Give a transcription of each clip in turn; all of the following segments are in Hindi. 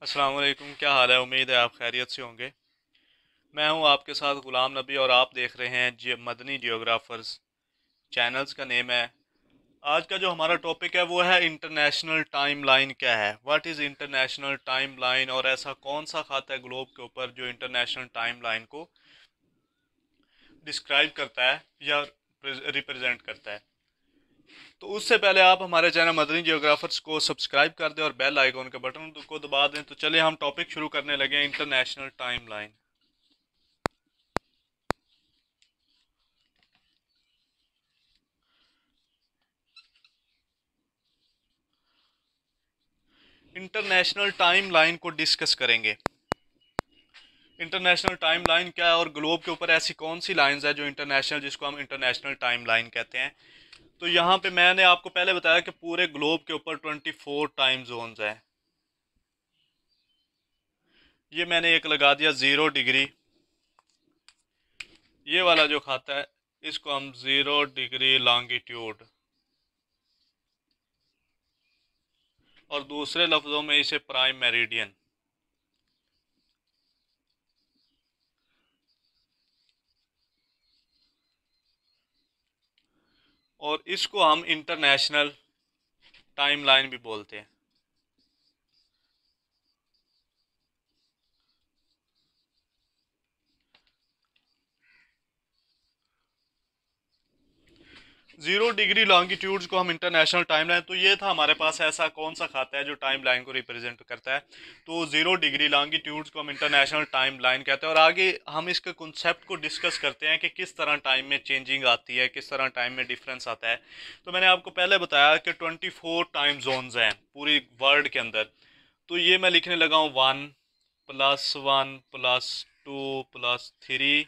अस्सलाम वालेकुम। क्या हाल है? उम्मीद है आप खैरियत से होंगे। मैं हूं आपके साथ गुलाम नबी और आप देख रहे हैं मदनी जियोग्राफर्स। चैनल्स का नेम है। आज का जो हमारा टॉपिक है वो है इंटरनेशनल टाइमलाइन क्या है, व्हाट इज़ इंटरनेशनल टाइमलाइन, और ऐसा कौन सा खाता है ग्लोब के ऊपर जो इंटरनेशनल टाइमलाइन को डिस्क्राइब करता है या रिप्रेजेंट करता है। तो उससे पहले आप हमारे चैनल मदनी जियोग्राफर्स को सब्सक्राइब कर दें और बेल आइकॉन के बटन को दबा दें। तो चलिए हम टॉपिक शुरू करने लगे, इंटरनेशनल टाइमलाइन। इंटरनेशनल टाइमलाइन को डिस्कस करेंगे। इंटरनेशनल टाइमलाइन क्या है और ग्लोब के ऊपर ऐसी कौन सी लाइंस है जो इंटरनेशनल, जिसको हम इंटरनेशनल टाइमलाइन कहते हैं। तो यहाँ पे मैंने आपको पहले बताया कि पूरे ग्लोब के ऊपर 24 टाइम जोन्स हैं। ये मैंने एक लगा दिया 0 डिग्री। ये वाला जो खाता है इसको हम 0 डिग्री लॉन्गिट्यूड, और दूसरे लफ्ज़ों में इसे प्राइम मेरिडियन। और इसको हम इंटरनेशनल टाइमलाइन भी बोलते हैं। 0 डिग्री लॉन्गिट्यूड्स को हम इंटरनेशनल टाइमलाइन, तो ये था हमारे पास ऐसा कौन सा खाता है जो टाइमलाइन को रिप्रेजेंट करता है। तो 0 डिग्री लॉन्गिट्यूड्स को हम इंटरनेशनल टाइमलाइन कहते हैं। और आगे हम इसके कॉन्सेप्ट को डिस्कस करते हैं कि किस तरह टाइम में चेंजिंग आती है, किस तरह टाइम में डिफरेंस आता है। तो मैंने आपको पहले बताया कि 24 टाइम जोन्स हैं पूरी वर्ल्ड के अंदर। तो ये मैं लिखने लगा हूँ 1 + 1 + 2 + 3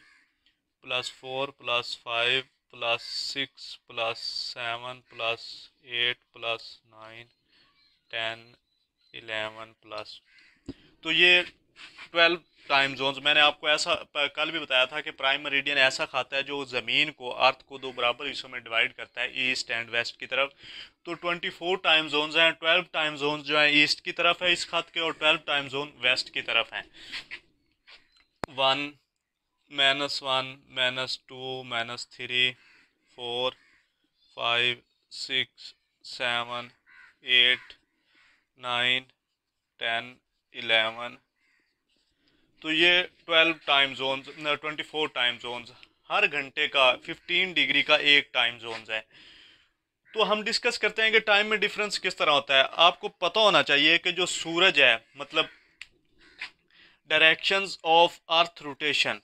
+ 4 + 5 + 6 + 7 + 8 + 9 + 10 + 11 तो ये 12 टाइम जोन्स। मैंने आपको ऐसा कल भी बताया था कि प्राइम मेरिडियन ऐसा खाता है जो ज़मीन को, अर्थ को दो बराबर हिस्सों में डिवाइड करता है, ईस्ट एंड वेस्ट की तरफ। तो 24 टाइम जोन्स हैं। 12 टाइम जोन्स जो है ईस्ट की तरफ है इस खत के, और 12 टाइम जोन वेस्ट की तरफ हैं। 1 - 1 - 2 - 3 - 4 - 5 - 6 - 7 - 8 - 9 - 10 - 11। तो ये 24 टाइम जोन्स, हर घंटे का 15 डिग्री का एक टाइम जोन्स है। तो हम डिस्कस करते हैं कि टाइम में डिफरेंस किस तरह होता है। आपको पता होना चाहिए कि जो सूरज है, मतलब डायरेक्शंस ऑफ अर्थ रोटेशन,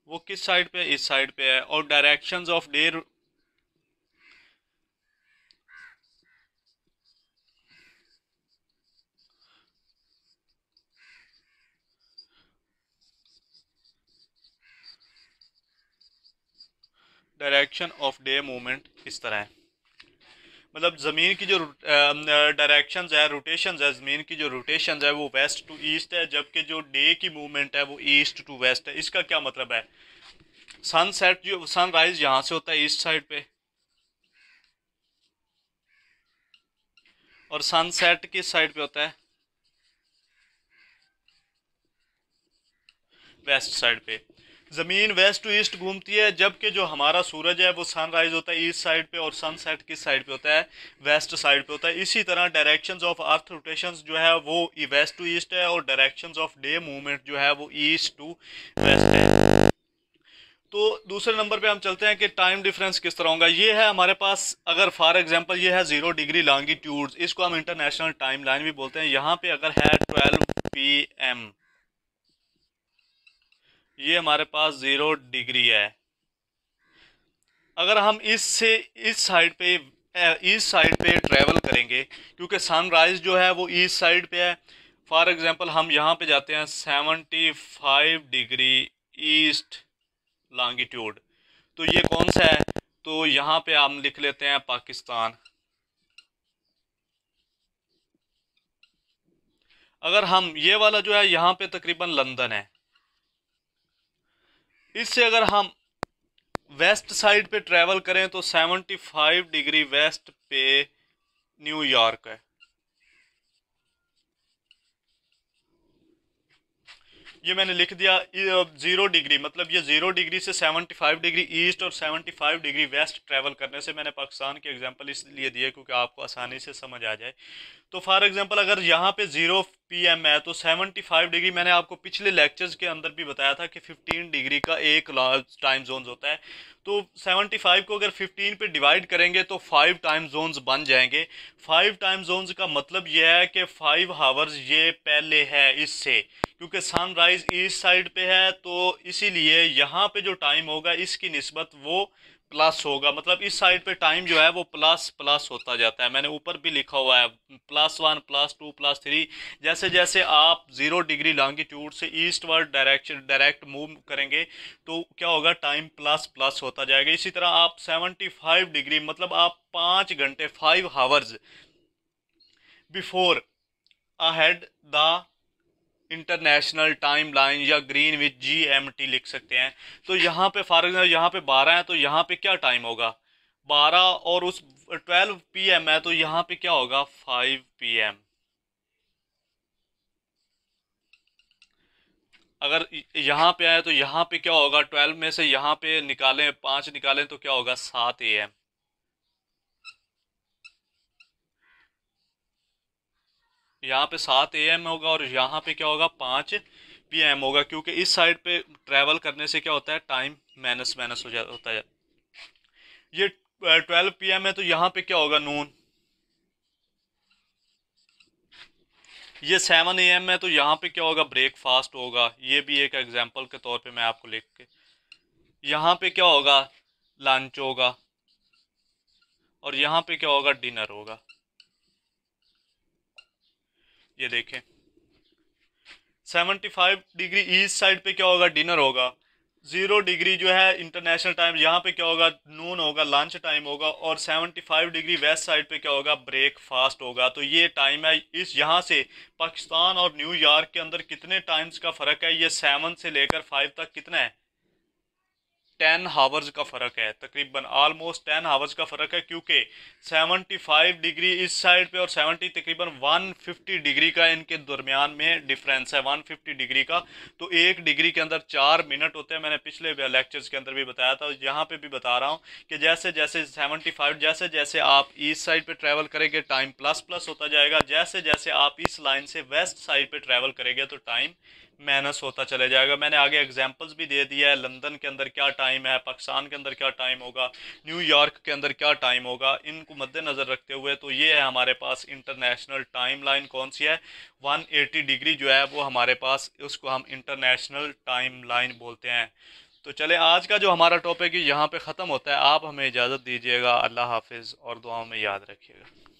वो किस साइड पे है? इस साइड पे है। और directions of day, direction of day movement इस तरह है। मतलब ज़मीन की जो डायरेक्शंस है, रोटेशंस है, ज़मीन की जो रोटेशंस है वो वेस्ट टू ईस्ट है, जबकि जो डे की मूवमेंट है वो ईस्ट टू वेस्ट है। इसका क्या मतलब है? सनसेट, जो सनराइज यहाँ से होता है ईस्ट साइड पे, और सनसेट किस साइड पे होता है? वेस्ट साइड पे। ज़मीन वेस्ट टू ईस्ट घूमती है, जबकि जो हमारा सूरज है वो सनराइज होता है ईस्ट साइड पे, और सनसेट किस साइड पे होता है? वेस्ट साइड पे होता है। इसी तरह डायरेक्शंस ऑफ अर्थ रोटेशंस जो है वो वेस्ट टू ईस्ट है, और डायरेक्शंस ऑफ डे मूवमेंट जो है वो ईस्ट टू वेस्ट है। तो दूसरे नंबर पे हम चलते हैं कि टाइम डिफरेंस किस तरह होगा। ये है हमारे पास, अगर फॉर एग्जांपल ये है 0 डिग्री लॉन्गिट्यूड, इसको हम इंटरनेशनल टाइम लाइन भी बोलते हैं। यहाँ पे अगर है 12 PM, ये हमारे पास 0 डिग्री है। अगर हम इससे इस साइड पे ट्रेवल करेंगे, क्योंकि सनराइज जो है वो ईस्ट साइड पे है। फॉर एग्जांपल हम यहाँ पे जाते हैं 75 डिग्री ईस्ट लॉन्गिट्यूड। तो ये कौन सा है? तो यहाँ पे हम लिख लेते हैं पाकिस्तान। अगर हम ये वाला जो है यहाँ पे तकरीबन लंदन है। इससे अगर हम वेस्ट साइड पे ट्रैवल करें तो 75 डिग्री वेस्ट पे न्यूयॉर्क है। ये मैंने लिख दिया 0 डिग्री, मतलब ये 0 डिग्री से 75 डिग्री ईस्ट और 75 डिग्री वेस्ट ट्रैवल करने से मैंने पाकिस्तान की एग्जांपल इसलिए दी है क्योंकि आपको आसानी से समझ आ जाए। तो फॉर एग्जांपल अगर यहाँ पे 0 PM है तो 75 डिग्री, मैंने आपको पिछले लेक्चर्स के अंदर भी बताया था कि 15 डिग्री का एक टाइम जोन होता है। तो 75 को अगर 15 पे डिवाइड करेंगे तो 5 टाइम जोन्स बन जाएंगे। 5 टाइम जोन्स का मतलब यह है कि 5 आवर्स ये पहले है इससे, क्योंकि सनराइज ईस्ट साइड पे है तो इसीलिए यहाँ पे जो टाइम होगा इसकी निस्बत वो प्लस होगा, मतलब इस साइड पे टाइम जो है वो प्लस प्लस होता जाता है। मैंने ऊपर भी लिखा हुआ है +1 +2 +3। जैसे जैसे आप 0 डिग्री लॉन्गिट्यूड से east word direction direct move करेंगे तो क्या होगा, टाइम प्लस प्लस होता जाएगा। इसी तरह आप 75 डिग्री मतलब आप 5 घंटे 5 hours before ahead the international time line या ग्रीनविच GMT लिख सकते हैं। तो यहाँ पे फॉर एग्जाम्पल यहाँ पे 12 है तो यहाँ पे क्या टाइम होगा 12, और उस 12 PM है तो यहाँ पे क्या होगा 5 PM। अगर यहाँ पे आए तो यहाँ पे क्या होगा, 12 में से यहाँ पे निकालें 5 निकालें तो क्या होगा 7 AM। यहाँ पे 7 AM होगा और यहाँ पे क्या होगा 5 PM होगा, क्योंकि इस साइड पे ट्रैवल करने से क्या होता है टाइम माइनस माइनस होता है। ये 12 PM है तो यहाँ पे क्या होगा नून। ये 7 AM है तो यहाँ पे क्या होगा ब्रेकफास्ट होगा। ये भी एक एग्जांपल के तौर पे मैं आपको लिख के, यहाँ पे क्या होगा लंच होगा और यहाँ पे क्या होगा डिनर होगा। ये देखें 75 डिग्री ईस्ट साइड पे क्या होगा डिनर होगा। 0 डिग्री जो है इंटरनेशनल टाइम, यहाँ पे क्या होगा नून होगा लंच टाइम होगा, और 75 डिग्री वेस्ट साइड पे क्या होगा ब्रेकफास्ट होगा। तो ये टाइम है। इस यहाँ से पाकिस्तान और न्यूयॉर्क के अंदर कितने टाइम्स का फ़र्क है, ये 7 से लेकर 5 तक कितना है 10 आवर्स का फ़र्क है, तकरीबन ऑलमोस्ट 10 आवर्स का फ़र्क है, क्योंकि 75 डिग्री इस साइड पे और 70 तकरीबन 150 डिग्री का इनके दरमियान में डिफरेंस है 150 डिग्री का। तो 1 डिग्री के अंदर 4 मिनट होते हैं। मैंने पिछले लेक्चर्स के अंदर भी बताया था, यहाँ पे भी बता रहा हूँ कि जैसे जैसे 75 जैसे जैसे आप ईस्ट साइड पे ट्रैवल करेंगे टाइम प्लस प्लस होता जाएगा, जैसे जैसे आप इस लाइन से वेस्ट साइड पे ट्रैवल करेंगे तो टाइम माइनस होता चले जाएगा। मैंने आगे एग्जांपल्स भी दे दिया है, लंदन के अंदर क्या टाइम है, पाकिस्तान के अंदर क्या टाइम होगा, न्यूयॉर्क के अंदर क्या टाइम होगा। इनको मद्देनज़र रखते हुए तो ये है हमारे पास इंटरनेशनल टाइम लाइन कौन सी है 180 डिग्री जो है वो हमारे पास, उसको हम इंटरनेशनल टाइम लाइन बोलते हैं। तो चले आज का जो हमारा टॉपिक है यहाँ पे ख़त्म होता है। आप हमें इजाज़त दीजिएगा। अल्लाह हाफिज़ और दुआओं में याद रखिएगा।